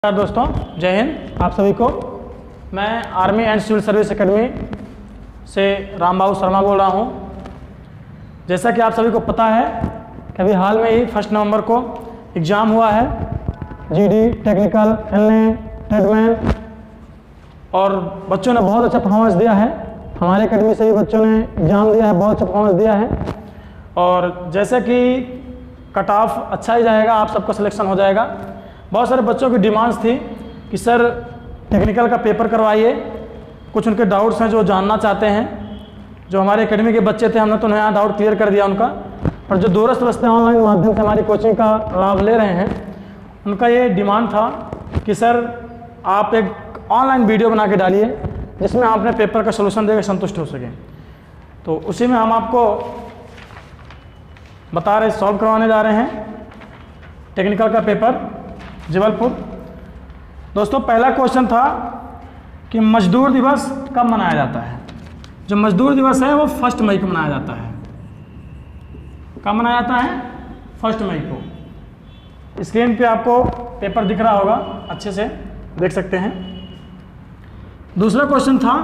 नमस्कार दोस्तों, जय हिंद आप सभी को। मैं army and civil service academy से रामबाबू शर्मा बोल रहा हूँ। जैसा कि आप सभी को पता है कि अभी हाल में ही 1 नवंबर को एग्ज़ाम हुआ है, जीडी, टेक्निकल, एलए, ट्रेडमैन, और बच्चों ने बहुत अच्छा परफॉर्मेंस दिया है। हमारे एकेडमी से भी बच्चों ने एग्ज़ाम दिया है, बहुत अच्छा परफॉर्मेंस दिया है। और जैसे कि कट ऑफ अच्छा ही जाएगा, आप सबका सिलेक्शन हो जाएगा। बहुत सारे बच्चों की डिमांड्स थी कि सर टेक्निकल का पेपर करवाइए, कुछ उनके डाउट्स हैं जो जानना चाहते हैं। जो हमारे एकेडमी के बच्चे थे, हमने तो नया डाउट क्लियर कर दिया उनका, पर जो दूरस्थ बस्ते ऑनलाइन माध्यम से हमारी कोचिंग का लाभ ले रहे हैं, उनका ये डिमांड था कि सर आप एक ऑनलाइन वीडियो बना के डालिए जिसमें आप अपने पेपर का सोल्यूशन देकर संतुष्ट हो सकें। तो उसी में हम आपको बता रहे, सॉल्व करवाने जा रहे हैं टेक्निकल का पेपर जबलपुर। दोस्तों, पहला क्वेश्चन था कि मजदूर दिवस कब मनाया जाता है। जो मजदूर दिवस है वो 1 मई को मनाया जाता है। कब मनाया जाता है? 1 मई को। स्क्रीन पे आपको पेपर दिख रहा होगा, अच्छे से देख सकते हैं। दूसरा क्वेश्चन था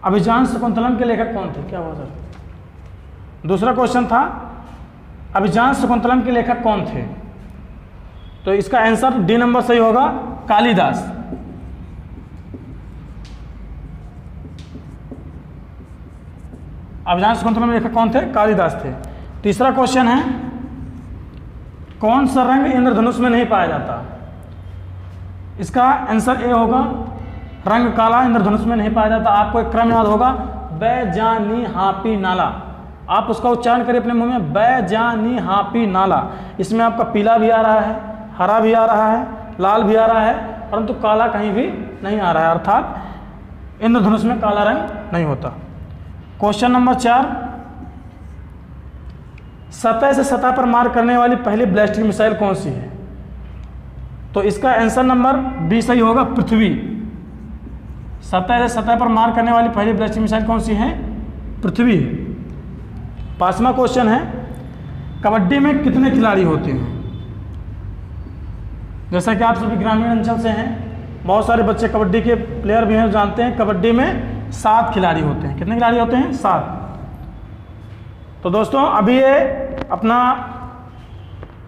अभिज्ञान शकुंतलम के लेखक कौन थे। क्या हुआ सर? दूसरा क्वेश्चन था अभिज्ञान शकुंतलम के लेखक कौन थे। तो इसका आंसर डी नंबर सही होगा, कालिदास। अभिज्ञान शकुंतलम लेखक कौन थे? कालिदास थे। तीसरा क्वेश्चन है कौन सा रंग इंद्रधनुष में नहीं पाया जाता। इसका आंसर ए होगा, रंग काला इंद्रधनुष में नहीं पाया जाता। आपको एक क्रम याद होगा, बैजानी हापी नाला। आप उसका उच्चारण करिए अपने मुंह में, बैजानी हापी नाला। इसमें आपका पीला भी आ रहा है, हरा भी आ रहा है, लाल भी आ रहा है, परंतु काला कहीं भी नहीं आ रहा है, अर्थात इंद्रधनुष में काला रंग नहीं होता। क्वेश्चन नंबर 4, सतह से सतह पर मार करने वाली पहली बैलिस्टिक मिसाइल कौन सी है। तो इसका आंसर नंबर बी सही होगा, पृथ्वी। सतह से सतह पर मार करने वाली पहली बैलिस्टिक मिसाइल कौन सी है? पृथ्वी है। 5वां क्वेश्चन है कबड्डी में कितने खिलाड़ी होते हैं। जैसा कि आप सभी ग्रामीण अंचल से हैं, बहुत सारे बच्चे कबड्डी के प्लेयर भी हैं, जानते हैं कबड्डी में 7 खिलाड़ी होते हैं। कितने खिलाड़ी होते हैं? 7। तो दोस्तों, अभी ये अपना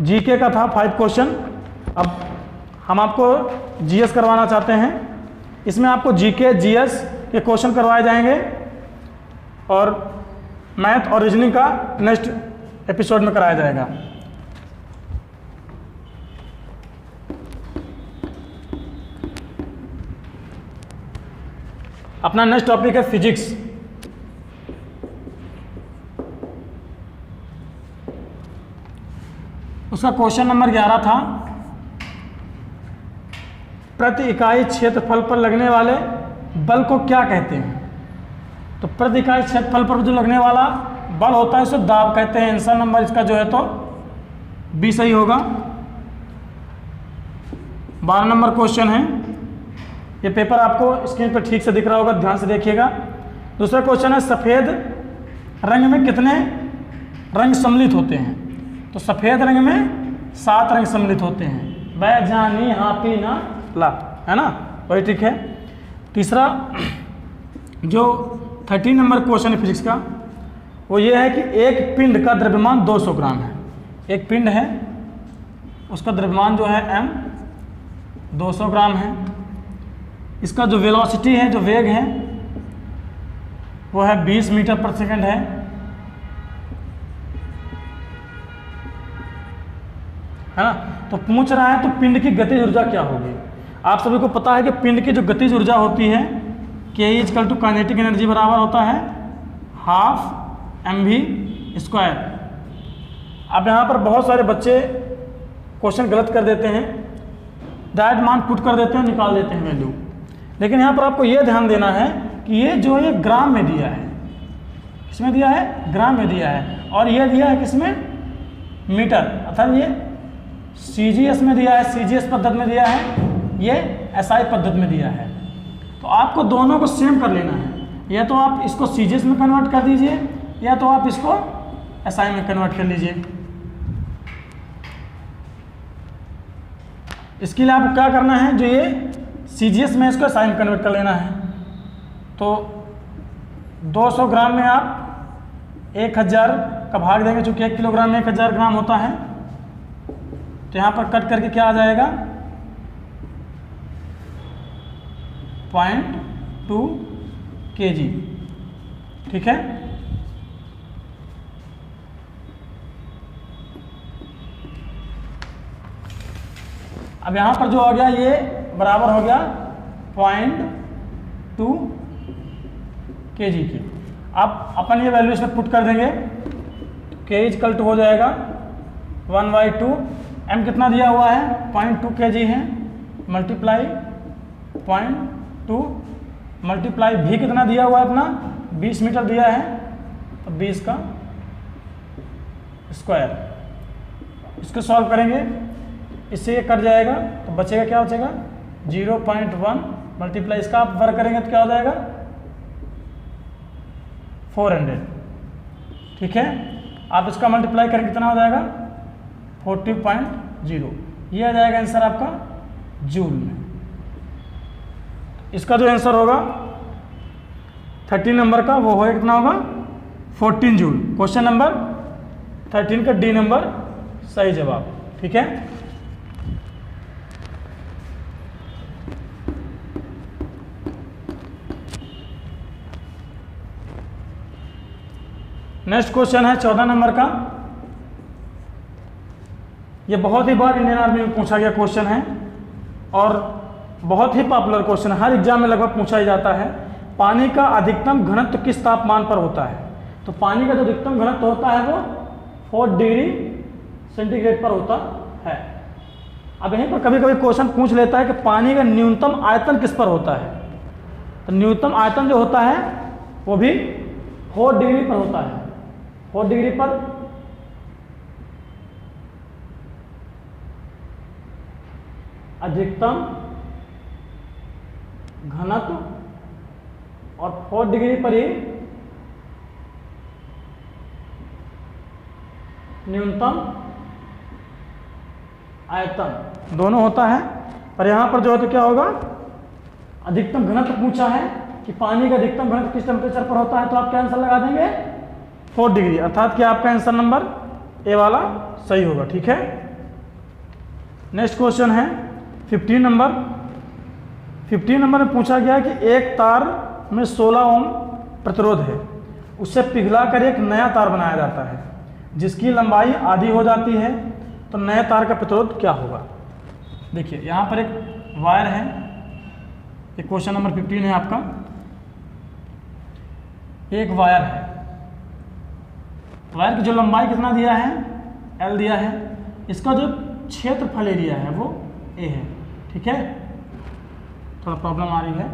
जीके का था 5 क्वेश्चन। अब हम आपको जीएस करवाना चाहते हैं। इसमें आपको जीके, जीएस के क्वेश्चन करवाए जाएंगे और मैथ और रीजनिंग का नेक्स्ट एपिसोड में कराया जाएगा। अपना नेक्स्ट टॉपिक है फिजिक्स। उसका क्वेश्चन नंबर 11 था प्रति इकाई क्षेत्रफल पर लगने वाले बल को क्या कहते हैं। तो प्रति इकाई क्षेत्रफल पर जो लगने वाला बल होता है उसे दाब कहते हैं। आंसर नंबर इसका जो है तो बी सही होगा। 12 नंबर क्वेश्चन है, ये पेपर आपको स्क्रीन पर ठीक से दिख रहा होगा, ध्यान से देखिएगा। दूसरा क्वेश्चन है सफ़ेद रंग में कितने रंग सम्मिलित होते हैं। तो सफ़ेद रंग में 7 रंग सम्मिलित होते हैं, बैजानी हापी ना ला, है ना, वही ठीक है। तीसरा जो 13 नंबर क्वेश्चन है फिजिक्स का, वो ये है कि एक पिंड का द्रव्यमान 200 ग्राम है। एक पिंड है, उसका द्रव्यमान जो है m 200 ग्राम है। इसका जो वेलोसिटी है, जो वेग है, वो है 20 मीटर पर सेकंड है ना। तो पूछ रहा है तो पिंड की गतिज ऊर्जा क्या होगी। आप सभी को पता है कि पिंड की जो गतिज ऊर्जा होती है K = काइनेटिक एनर्जी बराबर होता है ½ mv²। अब यहाँ पर बहुत सारे बच्चे क्वेश्चन गलत कर देते हैं, डायरेक्ट मान पुट कर देते हैं, निकाल देते हैं वैल्यू। लेकिन यहाँ पर आपको यह ध्यान देना है कि ये जो है ग्राम में दिया है। किसमें दिया है? ग्राम में दिया है। और ये दिया है किसमें? मीटर, अर्थात ये सीजीएस में दिया है, सीजीएस पद्धति में दिया है, ये एसआई पद्धति में दिया है। तो आपको दोनों को सेम कर लेना है। या तो आप इसको सीजीएस में कन्वर्ट कर दीजिए, या तो आप इसको एसआई में कन्वर्ट कर लीजिए। इसके लिए आपको क्या करना है, जो ये CGS में इसको साइन कन्वर्ट कर लेना है। तो 200 ग्राम में आप 1000 का भाग देंगे, चूँकि 1 किलोग्राम में 1000 ग्राम होता है। तो यहाँ पर कट करके क्या आ जाएगा, 0.2 kg। ठीक है, अब यहाँ पर जो हो गया ये बराबर हो गया 0.2 kg की। अब अपन ये वैल्यू इसमें पुट कर देंगे, k इक्वल टू हो जाएगा 1/2, m कितना दिया हुआ है 0.2 kg है, मल्टीप्लाई 0.2 मल्टीप्लाई भी कितना दिया हुआ है अपना 20 मीटर दिया है, तो 20 का स्क्वायर। इसको सॉल्व करेंगे, इससे ये कट जाएगा तो बचेगा, क्या बचेगा 0.1 मल्टीप्लाई इसका आप वर्क करेंगे तो क्या हो जाएगा 400। ठीक है, आप इसका मल्टीप्लाई करेंगे कितना हो जाएगा 40.0। ये आ जाएगा आंसर आपका जूल में। इसका जो आंसर होगा 13 नंबर का वो होगा कितना होगा 14 जूल। क्वेश्चन नंबर 13 का डी नंबर सही जवाब। ठीक है, नेक्स्ट क्वेश्चन है 14 नंबर का। ये बहुत ही बार इंडियन आर्मी में पूछा गया क्वेश्चन है और बहुत ही पॉपुलर क्वेश्चन है, हर एग्जाम में लगभग पूछा ही जाता है। पानी का अधिकतम घनत्व किस तापमान पर होता है? तो पानी का जो अधिकतम घनत्व होता है वो 4 डिग्री सेंटीग्रेड पर होता है। अब यहीं पर कभी कभी क्वेश्चन पूछ लेता है कि पानी का न्यूनतम आयतन किस पर होता है? तो न्यूनतम आयतन जो होता है वो भी 4 डिग्री पर होता है। 4 डिग्री पर अधिकतम घनत्व और 4 डिग्री पर ही न्यूनतम आयतन दोनों होता है। पर यहां पर जो है तो क्या होगा, अधिकतम घनत्व पूछा है कि पानी का अधिकतम घनत्व किस टेम्परेचर पर होता है, तो आप क्या आंसर लगा देंगे 4 डिग्री, अर्थात कि आपका आंसर नंबर ए वाला सही होगा। ठीक है, नेक्स्ट क्वेश्चन है 15 नंबर। 15 नंबर में पूछा गया कि एक तार में 16 ओम प्रतिरोध है, उससे पिघला कर एक नया तार बनाया जाता है जिसकी लंबाई आधी हो जाती है, तो नए तार का प्रतिरोध क्या होगा? देखिए यहाँ पर एक वायर है, ये क्वेश्चन नंबर 15 है आपका। एक वायर है, वायर की जो लंबाई कितना दिया है L दिया है, इसका जो क्षेत्रफल एरिया है वो A है। ठीक है, थोड़ा प्रॉब्लम आ रही है,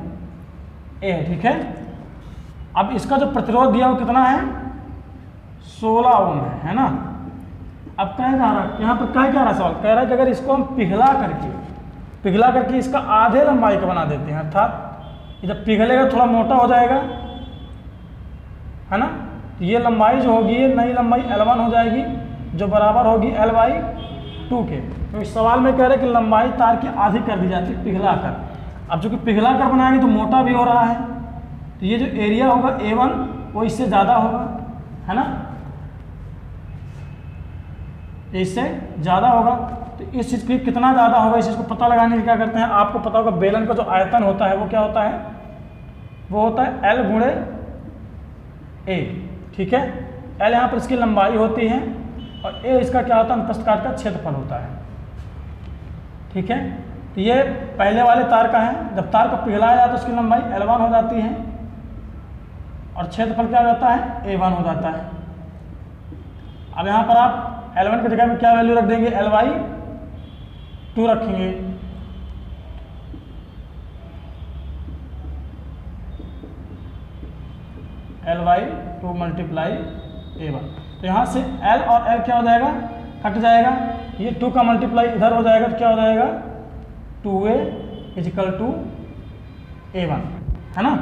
A है। ठीक है, अब इसका जो प्रतिरोध दिया वो कितना है 16 ओम है ना। अब कह रहा है यहाँ पर क्या रहा सवाल, कह रहा है कि अगर इसको हम पिघला करके इसका आधे लंबाई का बना देते हैं, अर्थात ये जब पिघलेगा थोड़ा मोटा हो जाएगा है ना, तो ये लंबाई जो होगी ये नई लंबाई L1 हो जाएगी जो बराबर होगी L/2 के। तो इस सवाल में कह रहे हैं कि लंबाई तार की आधी कर दी जाती है पिघला कर। अब चूंकि पिघला कर बनाएंगे तो मोटा भी हो रहा है, तो ये जो एरिया होगा A1 वो इससे ज़्यादा होगा है ना, इससे ज़्यादा होगा। तो इस चीज़ की कितना ज़्यादा होगा इस चीज़ को पता लगाने के क्या करते हैं, आपको पता होगा बेलन का जो आयतन होता है वो क्या होता है, वो होता है L गुणे A। ठीक है, L यहाँ पर इसकी लंबाई होती है और A इसका क्या होता है, अनुप्रस्थ काट का क्षेत्रफल होता है। ठीक है, तो ये पहले वाले तार का है, जब तार को पिघलाया जाता है तो उसकी लंबाई L1 हो जाती है और क्षेत्रफल क्या हो जाता है A1 हो जाता है। अब यहाँ पर आप L1 की जगह में क्या वैल्यू रख देंगे, L/2 रखेंगे। L/2 मल्टीप्लाई A1, तो यहाँ से L और L क्या हो जाएगा, कट जाएगा, ये 2 का मल्टीप्लाई इधर हो जाएगा तो क्या हो जाएगा 2A = A1 है ना।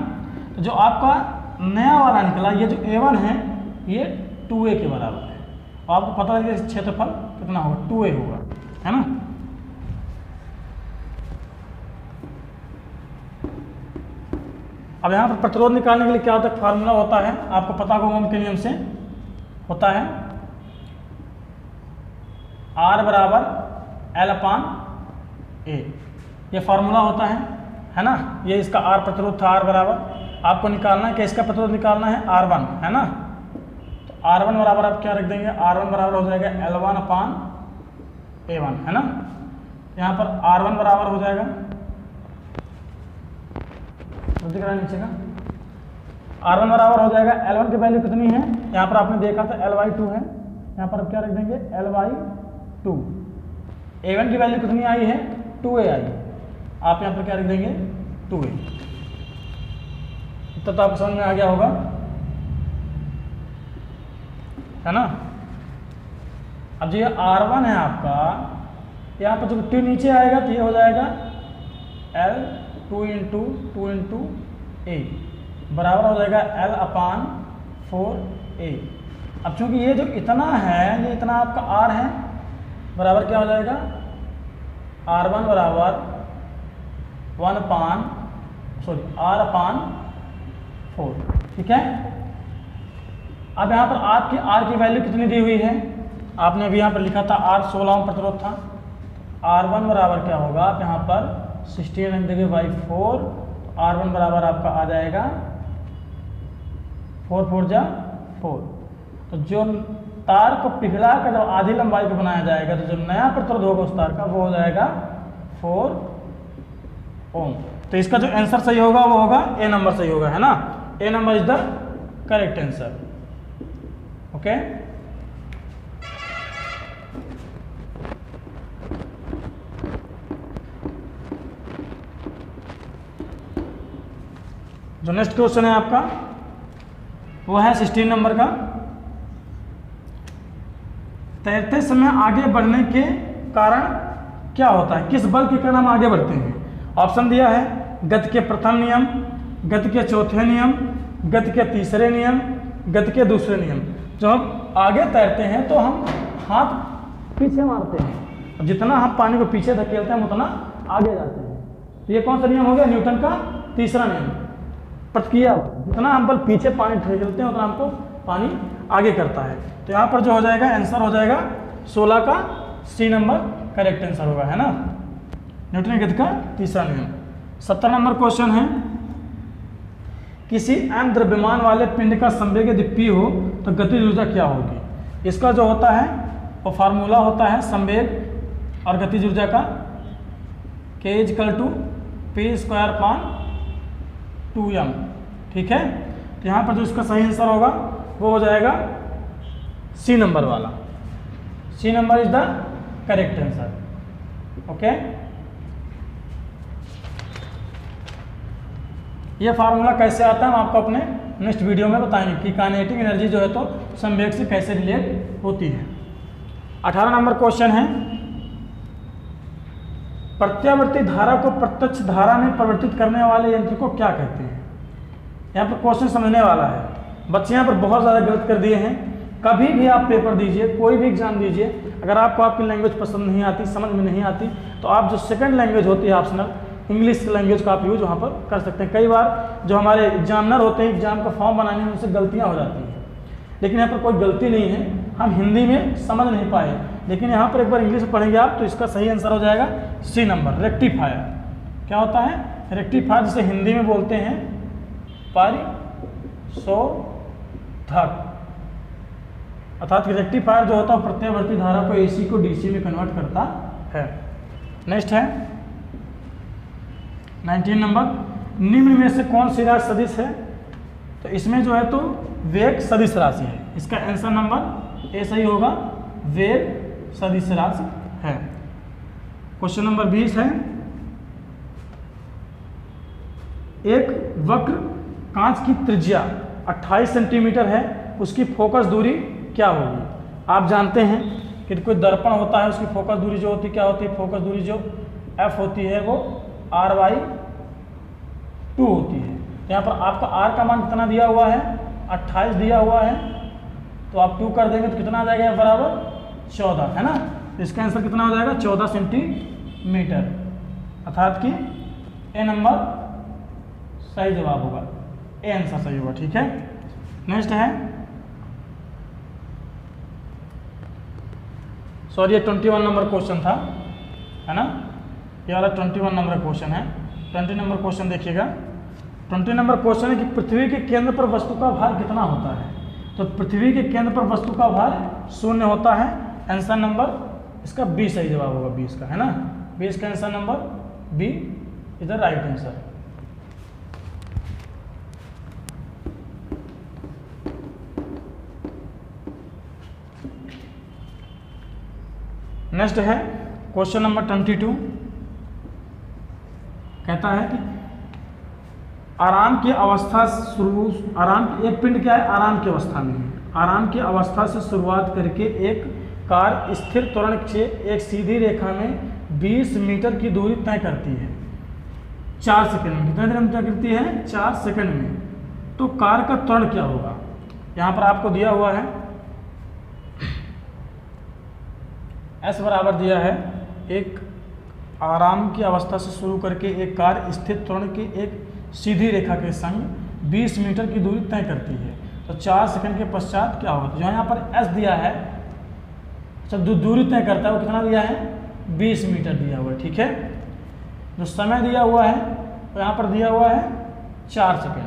तो जो आपका नया वाला निकला ये जो A1 है ये 2A के बराबर है, और आपको पता है कि क्षेत्रफल कितना होगा 2A होगा है ना। अब यहाँ पर प्रतिरोध निकालने के लिए क्या होता है, फार्मूला होता है, आपको पता होगा ओम के नियम से होता है R बराबर L/A, ये फार्मूला होता है ना। ये इसका R प्रतिरोध था, R बराबर आपको निकालना है कि इसका प्रतिरोध निकालना है R1, है ना। तो R1 बराबर आप क्या रख देंगे, R1 बराबर हो जाएगा L1/A1, है ना। यहाँ पर R1 बराबर हो जाएगा, दिख रहा है नीचे का, R1 बराबर हो जाएगा, L1 की वैल्यू कितनी है, यहाँ पर आपने देखा था L/2 है, यहाँ पर आप क्या रख देंगे L/2। A1 की वैल्यू कितनी आई है, 2A आई, आप यहाँ पर क्या रख देंगे 2A। इतना तो आपको समझ में आ गया होगा, है ना। अब जो ये R1 है आपका, यहाँ पर जब 2 नीचे आएगा तो ये हो जाएगा L2 × A बराबर हो जाएगा L/4A। अब चूंकि ये जो इतना है, ये इतना आपका R है, बराबर क्या हो जाएगा R1 बराबर R/4, ठीक है। अब यहाँ पर आपकी R की वैल्यू कितनी दी हुई है, आपने अभी यहाँ पर लिखा था R 16 ओम प्रतिरोध था, R1 बराबर क्या होगा, आप यहाँ पर 16 रख देंगे बाई 4, R1 बराबर आपका आ जाएगा 4 4 जा 4। तो जो तार को पिघला कर जब आधी लंबाई पे बनाया जाएगा तो जो नया प्रतिरोध होगा उस तार का वो हो जाएगा 4 ओम। तो इसका जो आंसर सही होगा वो होगा ए नंबर सही होगा, है ना। A number is the correct answer, okay. जो नेक्स्ट क्वेश्चन है आपका वो है 16 नंबर का। तैरते समय आगे बढ़ने के कारण क्या होता है, किस बल के कारण हम आगे बढ़ते हैं। ऑप्शन दिया है गति के प्रथम नियम, गति के चौथे नियम, गति के तीसरे नियम, गति के दूसरे नियम। जब हम आगे तैरते हैं तो हम हाथ पीछे मारते हैं, जितना हम पानी को पीछे धकेलते हैं उतना आगे जाते हैं। तो ये कौन सा नियम हो गया, न्यूटन का तीसरा नियम, प्रतिक्रिया। जितना हम बल पीछे पानी धकेलते हैं उतना हमको पानी आगे करता है। तो यहाँ पर जो हो जाएगा आंसर हो जाएगा 16 का सी नंबर करेक्ट आंसर होगा, है ना, न्यूटन गति का तीसरा नियम। 17 नंबर क्वेश्चन है, किसी m द्रव्यमान वाले पिंड का संवेग यदि p हो तो गतिज ऊर्जा क्या होगी। इसका जो होता है वो फार्मूला होता है संवेग और गतिज ऊर्जा का, k = p²/2m, ठीक है। तो यहाँ पर जो इसका सही आंसर होगा वो हो जाएगा सी नंबर वाला, C number is the correct answer, okay. ये फार्मूला कैसे आता है हम आपको अपने नेक्स्ट वीडियो में बताएंगे कि काइनेटिक एनर्जी जो है तो संवेग से कैसे रिलेट होती है। 18 नंबर क्वेश्चन है, प्रत्यावर्ती धारा को प्रत्यक्ष धारा में परिवर्तित करने वाले यंत्र को क्या कहते हैं। यहाँ पर क्वेश्चन समझने वाला है, बच्चे यहाँ पर बहुत ज़्यादा गलत कर दिए हैं। कभी भी आप पेपर दीजिए, कोई भी एग्जाम दीजिए, अगर आपको आपकी लैंग्वेज पसंद नहीं आती, समझ में नहीं आती, तो आप जो सेकंड लैंग्वेज होती है ऑप्शनल इंग्लिश लैंग्वेज का आप यूज वहाँ पर कर सकते हैं। कई बार जो हमारे एग्जामिनर होते हैं एग्जाम का फॉर्म बनाने में उनसे गलतियाँ हो जाती हैं, लेकिन यहाँ पर कोई गलती नहीं है, हम हिंदी में समझ नहीं पाए, लेकिन यहाँ पर एक बार इंग्लिश में पढ़ेंगे आप तो इसका सही आंसर हो जाएगा सी नंबर, रेक्टिफायर। क्या होता है रेक्टिफायर, जिसे हिंदी में बोलते हैं परिशोधक, अर्थात रेक्टिफायर जो होता है प्रत्यावर्ती धारा को AC को DC में कन्वर्ट करता है। नेक्स्ट है 19 नंबर, निम्न में से कौन सी राशि सदिश है। तो इसमें जो है तो वेग सदिश राशि है, इसका आंसर नंबर ए सही होगा, वेग सदिश राशि है। क्वेश्चन नंबर 20 है, एक वक्र कांच की त्रिज्या 28 सेंटीमीटर है, उसकी फोकस दूरी क्या होगी। आप जानते हैं कि कोई दर्पण होता है, उसकी फोकस दूरी जो होती है क्या होती है, फोकस दूरी जो f होती है वो r/2 होती है। तो यहाँ पर आपका r का मान कितना दिया हुआ है, 28 दिया हुआ है, तो आप 2 कर देंगे तो कितना आ जाएगा, बराबर 14, है ना। तो इसका आंसर कितना हो जाएगा 14 सेंटीमीटर, अर्थात कि ए नंबर सही जवाब होगा, ए आंसर सही होगा। ठीक है, नेक्स्ट है, सॉरी ये 21 नंबर क्वेश्चन था, है ना, ये वाला 21 नंबर क्वेश्चन है। 20 नंबर क्वेश्चन देखिएगा। 20 नंबर क्वेश्चन है कि पृथ्वी के केंद्र पर वस्तु का भार कितना होता है। तो पृथ्वी के केंद्र पर वस्तु का भार 0 होता है। आंसर नंबर इसका बी सही जवाब होगा, 20 का, है ना, 20 का answer number B is the right answer. Next है क्वेश्चन नंबर 22, कहता है कि आराम की अवस्था शुरू, एक पिंड क्या है, आराम की अवस्था में है। आराम की अवस्था से शुरुआत करके एक कार स्थिर त्वरण से एक सीधी रेखा में 20 मीटर की दूरी तय करती है 4 सेकंड में। कितने देर में तय करती है? 4 सेकंड में। तो कार का त्वरण क्या होगा? यहाँ पर आपको दिया हुआ है S बराबर दिया है, एक आराम की अवस्था से शुरू करके एक कार स्थिर त्वरण की एक सीधी रेखा के संग 20 मीटर की दूरी तय करती है। तो 4 सेकंड के पश्चात क्या होगा? तो जो यहाँ पर S दिया है, जब दूरी तय करता है वो कितना दिया है? 20 मीटर दिया हुआ है। ठीक है, जो समय दिया हुआ है तो यहाँ पर दिया हुआ है 4 सेकंड।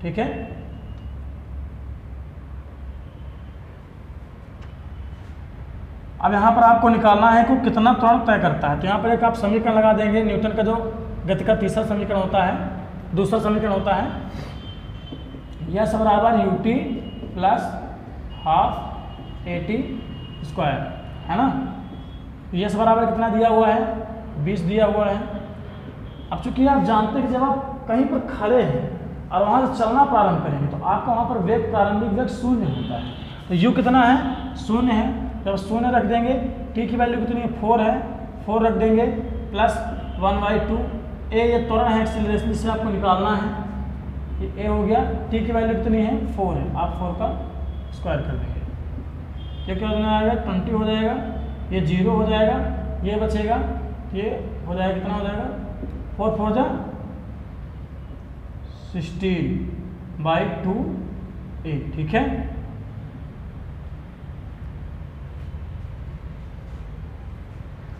ठीक है, अब यहाँ पर आपको निकालना है कि कितना त्वरण तय करता है। तो यहाँ पर एक आप समीकरण लगा देंगे, न्यूटन का जो गति का तीसरा समीकरण होता है, दूसरा समीकरण होता है यस बराबर ut plus half AT square, है ना। यस बराबर कितना दिया हुआ है? 20 दिया हुआ है। अब चूंकि आप जानते हैं कि जब आप कहीं पर खड़े हैं और वहाँ से चलना प्रारंभ करेंगे तो आपका वहाँ पर वेग, प्रारंभिक वेग 0 होता है। तो u कितना है? 0 है। जब 0 रख देंगे, t की वैल्यू कितनी है? 4 है, 4 रख देंगे प्लस 1/2 a, ये त्वरण है एक्सीलरेशन, से आपको निकालना है, ये a हो गया। t की वैल्यू कितनी है? 4 है, आप 4 का स्क्वायर कर देंगे, ये क्या हो जाएगा? 20 हो जाएगा, ये 0 हो जाएगा, ये बचेगा, ये हो जाएगा, कितना हो जाएगा? 4 4 जा 16/2a। ठीक है,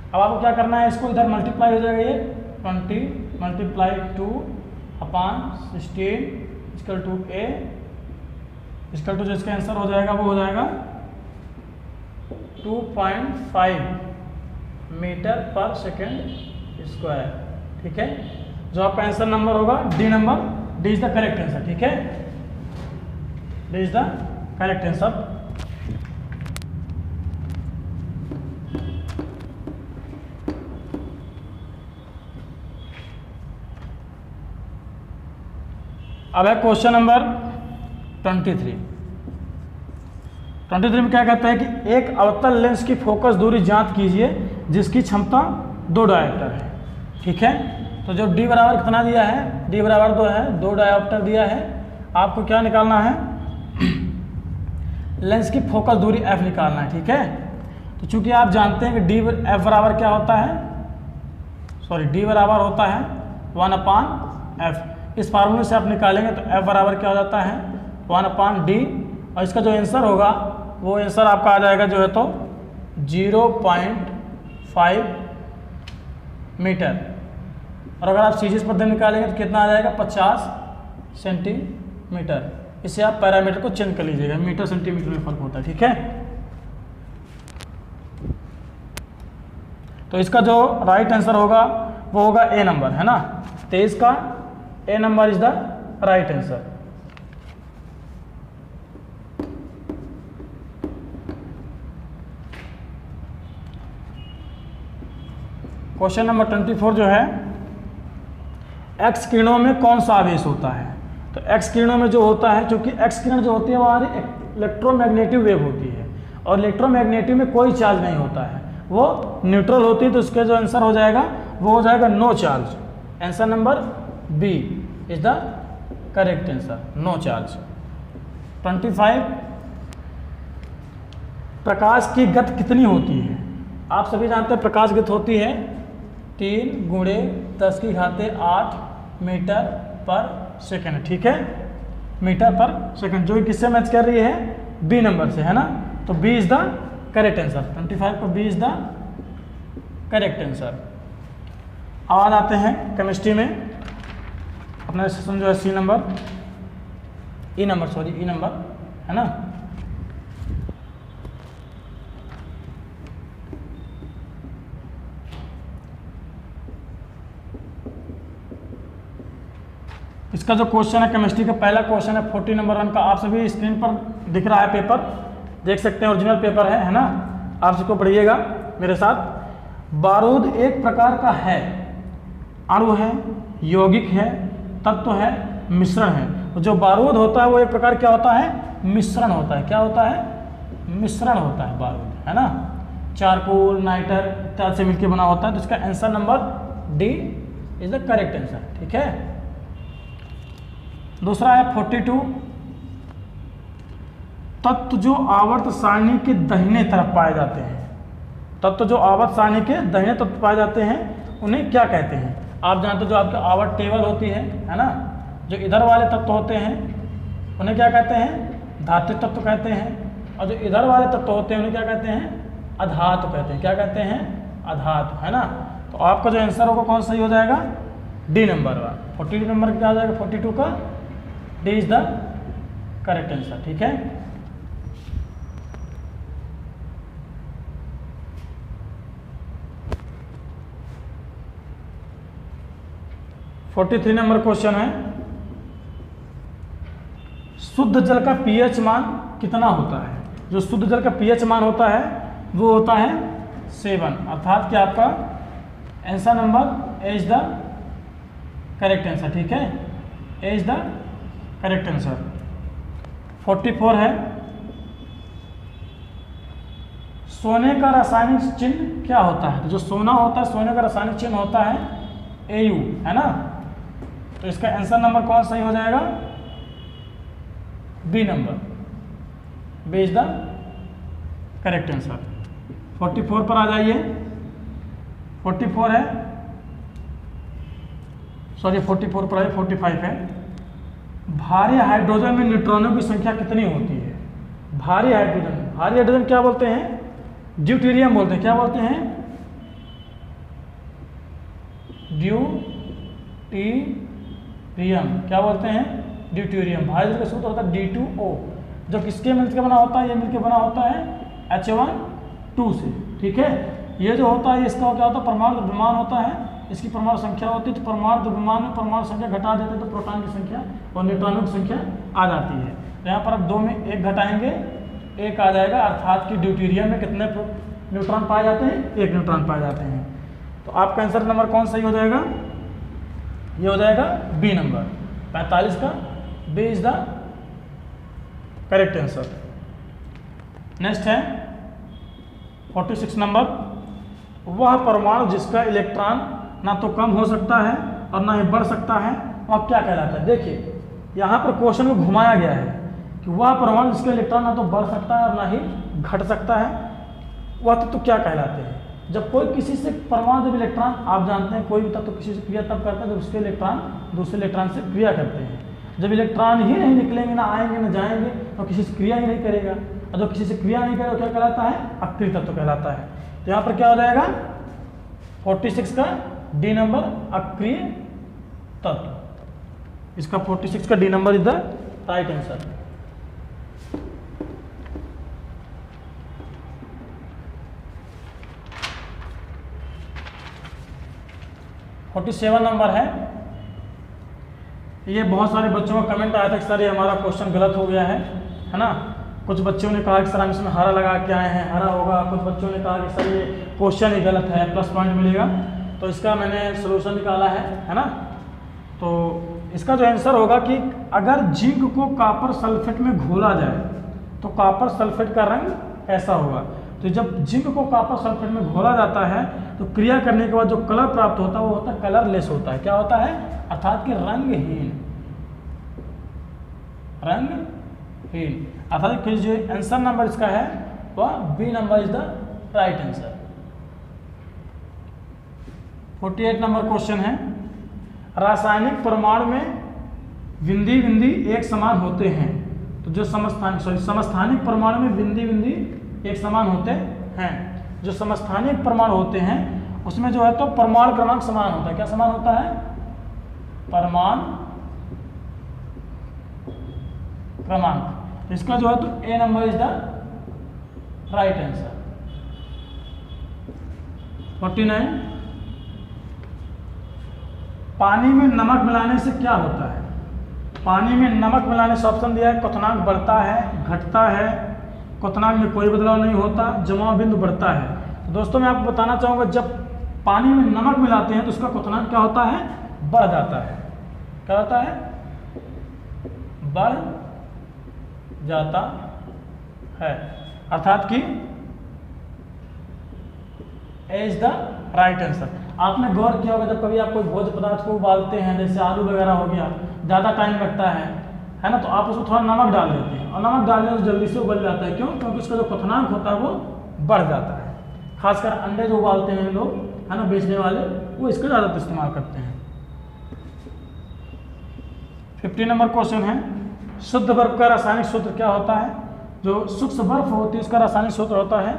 अब आपको क्या करना है? इसको इधर मल्टीप्लाई हो जाएगा, ये 20 × 2/16 equal to a equal to, जो इसका आंसर हो जाएगा वो हो जाएगा 2.5 मीटर पर सेकेंड स्क्वायर। ठीक है, जो आपका आंसर नंबर होगा D number, D is the correct answer. ठीक है, D is the correct answer. अब है क्वेश्चन नंबर 23। 23 में क्या कहता है कि एक अवतल लेंस की फोकस दूरी ज्ञात कीजिए जिसकी क्षमता 2 डायोप्टर है। ठीक है, तो जो d बराबर कितना दिया है? d बराबर 2 है, 2 डायोप्टर दिया है। आपको क्या निकालना है? लेंस की फोकस दूरी f निकालना है। ठीक है, तो चूंकि आप जानते हैं कि f बराबर क्या होता है, सॉरी d बराबर होता है 1/f। इस फार्मूले से आप निकालेंगे तो f बराबर क्या हो जाता है? 1/d, और इसका जो आंसर होगा वो आंसर आपका आ जाएगा जो है तो 0.5 मीटर। और अगर आप सीरीज पद्धति निकालेंगे तो कितना आ जाएगा? 50 सेंटीमीटर। इससे आप पैरामीटर को चेंज कर लीजिएगा, मीटर सेंटीमीटर में फर्क होता है। ठीक है, तो इसका जो राइट आंसर होगा वो होगा ए नंबर, है ना। 23 का A number is the right answer. Question number 24 जो है, एक्स किरणों में कौन सा आवेश होता है? तो एक्स किरणों में जो होता है, क्योंकि एक्स किरण जो होती है वो हमारी इलेक्ट्रोमैग्नेटिव वेव होती है, और इलेक्ट्रोमैग्नेटिव में कोई चार्ज नहीं होता है, वो न्यूट्रल होती है। तो उसका जो आंसर हो जाएगा वो हो जाएगा no charge. Answer number B is the correct answer, no charge. 25, प्रकाश की गति कितनी होती है? आप सभी जानते हैं प्रकाश गति होती है 3 × 10⁸ मीटर पर सेकेंड, ठीक है, मीटर पर सेकेंड, जो किससे मैच कर रही है, बी नंबर से, है ना। तो B is the correct answer, 25 को B is the correct answer. अब आते हैं केमिस्ट्री में, अपना सेशन जो है सी नंबर, ई नंबर, है ना। इसका जो क्वेश्चन है केमिस्ट्री का पहला क्वेश्चन है 40 नंबर 1 का, आप सभी स्क्रीन पर दिख रहा है पेपर, देख सकते हैं, ओरिजिनल पेपर है ना। आप सबको पढ़िएगा मेरे साथ। बारूद एक प्रकार का है, अणु है, यौगिक है, तत्व है, मिश्रण है। जो बारूद होता है वो एक प्रकार क्या होता है, मिश्रण होता है। क्या होता है, मिश्रण होता है बारूद, है ना। चारकोल, नाइटर इत्यादि से मिलकर बना होता है। तो इसका answer number D is the correct answer, ठीक है। दूसरा है 42, तत्व जो आवर्त सारणी के दाहिने तरफ पाए जाते हैं, तत्व जो आवर्त सारणी के दाहिने तरफ पाए जाते हैं उन्हें क्या कहते हैं। आप जानते हो जो आपके आवर्त टेबल होती है ना, जो इधर वाले तत्व होते हैं उन्हें क्या कहते हैं, धात्विक तत्व कहते हैं, और जो इधर वाले तत्व होते हैं उन्हें क्या कहते हैं, अधातु कहते हैं। क्या कहते हैं, अधातु, है ना। तो आपका जो आंसर होगा कौन सही हो जाएगा, डी नंबर वाला। 42 नंबर क्या आ जाएगा, 42 का D is the correct answer, ठीक है। (43) नंबर क्वेश्चन है, शुद्ध जल का पीएच मान कितना होता है। जो शुद्ध जल का पीएच मान होता है वो होता है 7, अर्थात कि आपका answer number A is the correct answer, ठीक है, ए इज द करेक्ट आंसर। 44 है, सोने का रासायनिक चिन्ह क्या होता है। तो जो सोना होता है, सोने का रासायनिक चिन्ह होता है AU, है ना। तो इसका आंसर नंबर कौन सही हो जाएगा, B number, B is the correct answer. 44 पर आ जाइए। 44 है, सॉरी 44 पर आइए, 45 है। भारी हाइड्रोजन में न्यूट्रॉनों की संख्या कितनी होती है। भारी हाइड्रोजन क्या बोलते हैं, ड्यूटेरियम बोलते हैं। क्या बोलते हैं, ड्यूटेरियम, क्या बोलते हैं, ड्यूटेरियम। भारी हाइड्रोजन का सूत्र होता है D2O, जो किसके मिलकर बना होता है, ये मिलकर बना होता है H12 से, ठीक है। ये जो होता है इसका क्या होता है, परमाणु द्रव्यमान होता है, इसकी परमाणु संख्या होती है। तो परमाणु द्रव्यमान में परमाणु संख्या घटा देते हैं तो प्रोटॉन की संख्या और न्यूट्रॉनों की संख्या आ जाती है। तो यहाँ पर आप 2 में 1 घटाएंगे, 1 आ जाएगा, अर्थात कि ड्यूटेरियम में कितने न्यूट्रॉन पाए जाते हैं, 1 न्यूट्रॉन पाए जाते हैं। तो आपका आंसर नंबर कौन सही हो जाएगा, ये हो जाएगा बी नंबर, 45 का B is the correct answer. Next है 46 नंबर, वह परमाणु जिसका इलेक्ट्रॉन ना तो कम हो सकता है और ना ही बढ़ सकता है वह क्या कहलाता है। देखिए यहाँ पर क्वेश्चन को घुमाया गया है कि वह परमाणु जिसका इलेक्ट्रॉन ना तो बढ़ सकता है और ना ही घट सकता है, वह तत्व क्या कहलाते हैं। जब कोई किसी से परमाणु जब इलेक्ट्रॉन, आप जानते हैं कोई भी तत्व किसी से क्रिया तब करता है जब उसके इलेक्ट्रॉन दूसरे इलेक्ट्रॉन से क्रिया करते हैं। जब इलेक्ट्रॉन ही नहीं निकलेंगे, ना आएंगे ना जाएंगे, तो किसी से क्रिया ही नहीं करेगा, और जो किसी से क्रिया नहीं करेगा क्या कहलाता है, अक्रिय तत्व कहलाता है। तो यहाँ पर क्या हो जाएगा 46 का डी नंबर, अक्रिय तत्व। इसका 46 का D number is the right answer. (47) number है, ये बहुत सारे बच्चों का कमेंट आया था कि सर ये हमारा क्वेश्चन गलत हो गया है ना। कुछ बच्चों ने कहा कि सर हम इसमें हरा लगा के आए हैं, हरा होगा। कुछ बच्चों ने कहा कि सर ये क्वेश्चन ही गलत है, प्लस पॉइंट मिलेगा। तो इसका मैंने सोल्यूशन निकाला है ना। तो इसका जो आंसर होगा कि अगर जिंक को कॉपर सल्फेट में घोला जाए तो कॉपर सल्फेट का रंग कैसा होगा। तो जब जिंक को कॉपर सल्फेट में घोला जाता है तो क्रिया करने के बाद जो कलर प्राप्त होता है वो होता है कलरलेस होता है। क्या होता है, अर्थात कि रंगहीन, रंगहीन। अर्थात कि जो आंसर नंबर इसका है वह B number is the right answer. 48 number question है, रासायनिक परमाणु में विंदी विंदी एक समान होते हैं। तो जो समस्थानिक परमाणु में विंदी विंदी एक समान होते हैं। जो समस्थानिक परमाणु होते हैं उसमें जो है तो परमाणु क्रमांक समान होता है। क्या समान होता है? परमाणु क्रमांक। इसका जो है तो A number is the right answer. 49, पानी में नमक मिलाने से क्या होता है? पानी में नमक मिलाने से ऑप्शन दिया है, क्वथनांक बढ़ता है, घटता है, क्वथनांक में कोई बदलाव नहीं होता, जमाव बिंदु बढ़ता है। तो दोस्तों मैं आपको बताना चाहूँगा, जब पानी में नमक मिलाते हैं तो उसका क्वथनांक क्या होता है? बढ़ जाता है। क्या होता है? बढ़ जाता है। अर्थात कि ए इज द राइट आंसर। आपने गौर किया होगा, जब कभी आप कोई भोज्य पदार्थ को उबालते हैं, जैसे आलू वगैरह हो गया, ज़्यादा टाइम लगता है ना, तो आप उसमें थोड़ा नमक डाल देते हैं और नमक डालने से जल्दी से उबल जाता है। क्यों? क्योंकि उसका जो क्वथनांक होता है वो बढ़ जाता है। खासकर अंडे जो उबालते हैं लोग, है ना, बेचने वाले, वो इसका ज़्यादा इस्तेमाल करते हैं। 50 नंबर क्वेश्चन है, शुद्ध बर्फ का रासायनिक सूत्र क्या होता है? जो सूक्ष्म बर्फ होती है उसका रासायनिक सूत्र होता है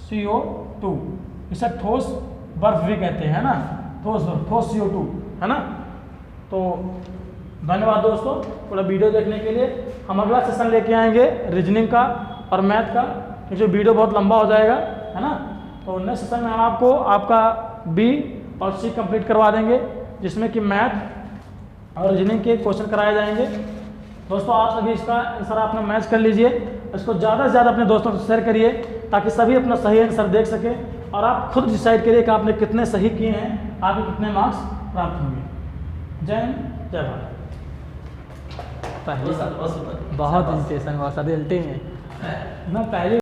CO2। इसे ठोस बर्फ भी कहते हैं ना, ठोस बर्फ, ठोस CO2, है ना। तो धन्यवाद दोस्तों पूरा वीडियो देखने के लिए। हम अगला सेशन लेके आएंगे रीजनिंग का और मैथ का, क्योंकि वीडियो बहुत लंबा हो जाएगा, है ना। तो नेक्स्ट सेशन में हम आपको आपका B और C कंप्लीट करवा देंगे, जिसमें कि मैथ और रीजनिंग के क्वेश्चन कराए जाएंगे। दोस्तों आप सभी इसका आंसर अपना मैच कर लीजिए, इसको ज़्यादा से ज़्यादा अपने दोस्तों से शेयर करिए, ताकि सभी अपना सही आंसर देख सकें और आप खुद डिसाइड करिए कि आपने कितने सही किए हैं, आपके कितने मार्क्स प्राप्त होंगे। जय हिंद, जय भारत। पहले बहुत इंस्पिरेशन हुआ सर रियलिटी में। मैं पहले